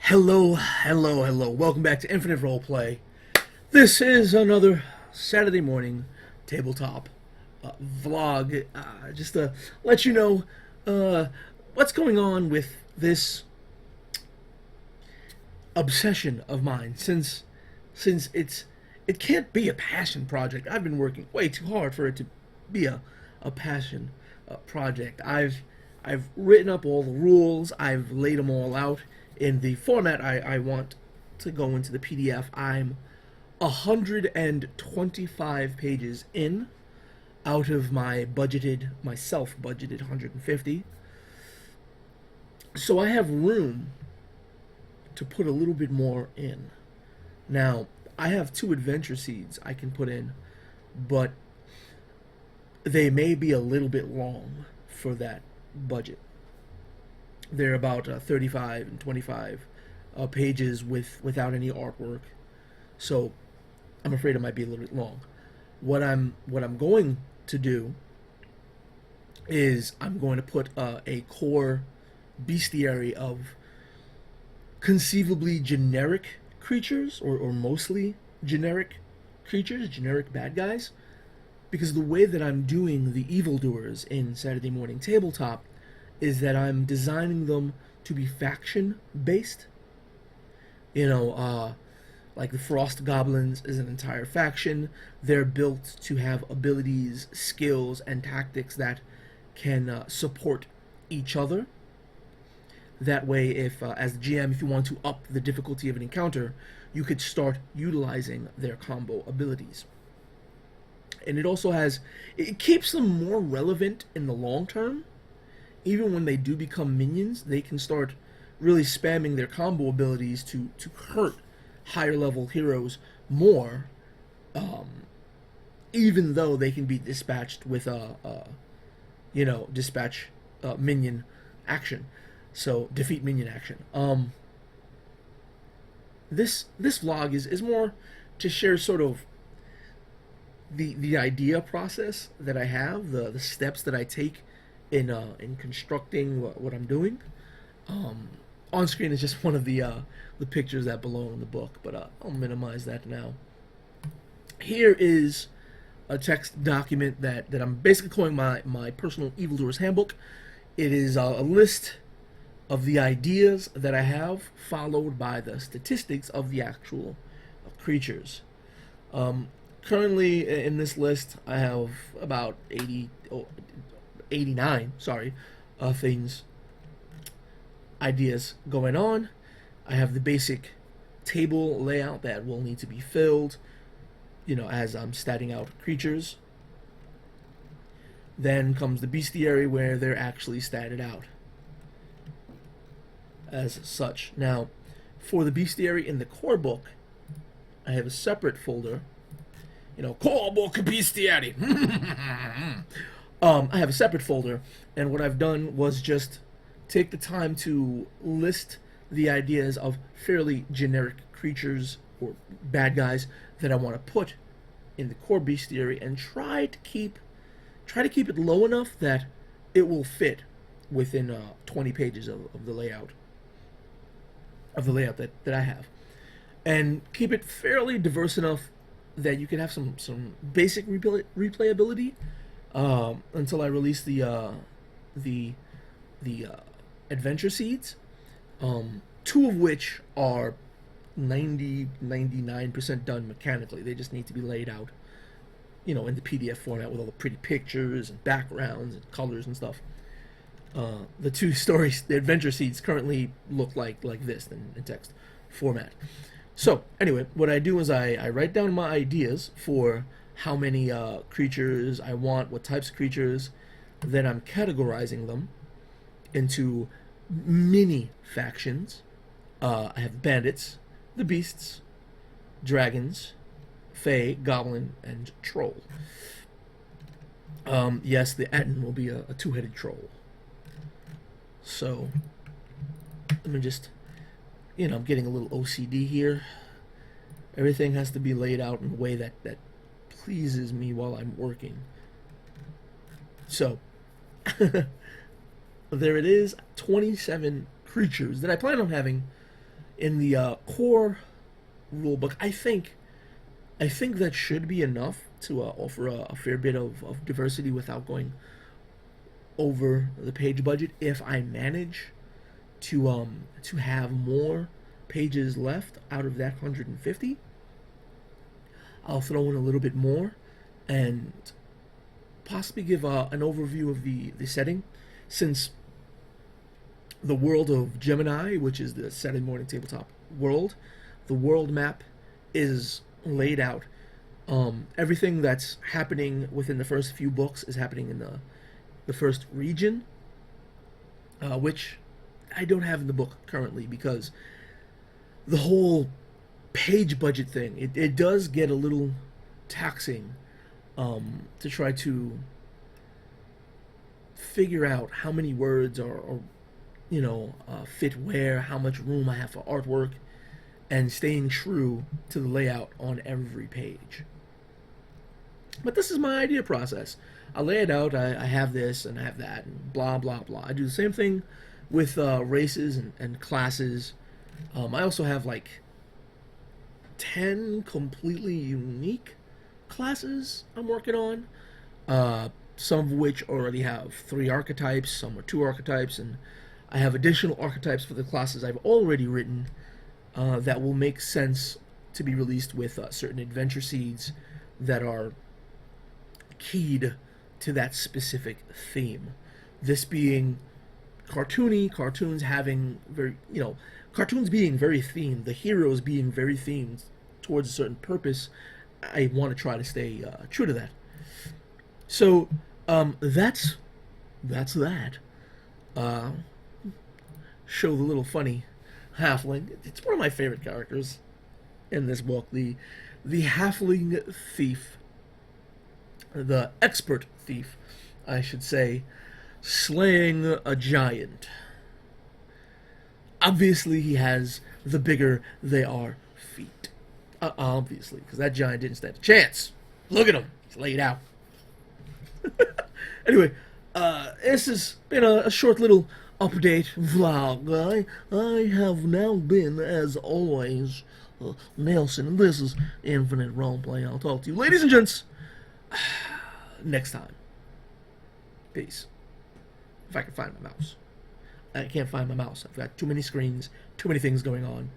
Hello, hello, hello. Welcome back to Infinite Roleplay. This is another Saturday morning tabletop vlog. Just to let you know uh, what's going on with this obsession of mine. Since it can't be a passion project. I've been working way too hard for it to be a passion project. I've written up all the rules. I've laid them all out in the format I want to go into the PDF. I'm 125 pages in out of my self-budgeted 150. So I have room to put a little bit more in. Now, I have 2 adventure seeds I can put in, but they may be a little bit long for that budget. They're about 35 and 25 pages without any artwork, so I'm afraid it might be a little bit long. What I'm going to do is I'm going to put a core bestiary of conceivably generic creatures, or mostly generic creatures, generic bad guys, because the way that I'm doing the evildoers in Saturday Morning Tabletop is that I'm designing them to be faction based. Like the Frost Goblins is an entire faction. They're built to have abilities, skills, and tactics that can support each other. That way, if as the GM, if you want to up the difficulty of an encounter, you could start utilizing their combo abilities. And it keeps them more relevant in the long term. Even when they do become minions, they can start really spamming their combo abilities to hurt higher level heroes more, even though they can be dispatched with dispatch minion action. So defeat minion action. This vlog is more to share sort of the idea process that I have, the steps that I take in constructing what I'm doing. On screen is just one of the pictures that belong in the book, but I'll minimize that now. Here is a text document that I'm basically calling my personal evildoer's handbook. It is a list of the ideas that I have, followed by the statistics of the actual creatures. Currently in this list, I have about 89, things, ideas going on. I have the basic table layout that will need to be filled, as I'm statting out creatures. Then comes the bestiary where they're actually statted out as such. Now, for the bestiary in the core book, I have a separate folder. Core book bestiary. I have a separate folder, and what I've done was just take the time to list the ideas of fairly generic creatures or bad guys that I want to put in the core bestiary, and try to keep it low enough that it will fit within 20 pages of the layout that I have, and keep it fairly diverse enough that you can have some basic replayability until I release the adventure seeds, 2 of which are 99% done mechanically. They just need to be laid out, in the PDF format with all the pretty pictures and backgrounds and colors and stuff. The 2 stories, the adventure seeds, currently look like this in text format. So anyway, what I do is I write down my ideas for how many creatures I want, what types of creatures. Then I'm categorizing them into mini factions. I have bandits, the beasts, dragons, fae, goblin, and troll. Yes, the Atten will be a 2-headed troll. So let me just, I'm getting a little OCD here. Everything has to be laid out in a way that pleases me while I'm working. So there it is, 27 creatures that I plan on having in the core rule book, I think that should be enough to offer a fair bit of diversity without going over the page budget. If I manage to have more pages left out of that 150, I'll throw in a little bit more and possibly give an overview of the setting, since the world of Gemini, which is the Saturday Morning Tabletop world, the world map is laid out. Everything that's happening within the first few books is happening in the first region, which I don't have in the book currently because the whole page budget thing, it does get a little taxing to try to figure out how many words are fit where, how much room I have for artwork, and staying true to the layout on every page. But this is my idea process. I lay it out, I have this and I have that, and blah, blah, blah. I do the same thing with races and classes. I also have like 10 completely unique classes I'm working on, some of which already have 3 archetypes, some are 2 archetypes, and I have additional archetypes for the classes I've already written that will make sense to be released with certain adventure seeds that are keyed to that specific theme. This being cartoony, cartoons having cartoons being very themed, the heroes being very themed towards a certain purpose. I want to try to stay true to that. So that's that. Show the little funny halfling. It's one of my favorite characters in this book. The halfling thief, the expert thief, I should say, slaying a giant. Obviously, he has the bigger they are feet. Obviously, because that giant didn't stand a chance. Look at him. He's laid out. Anyway, this has been a short little update vlog. I have now been, as always, Nelson, and this is Infinite Roleplay. I'll talk to you, ladies and gents, next time. Peace. If I can find my mouse. I can't find my mouse. I've got too many screens, too many things going on.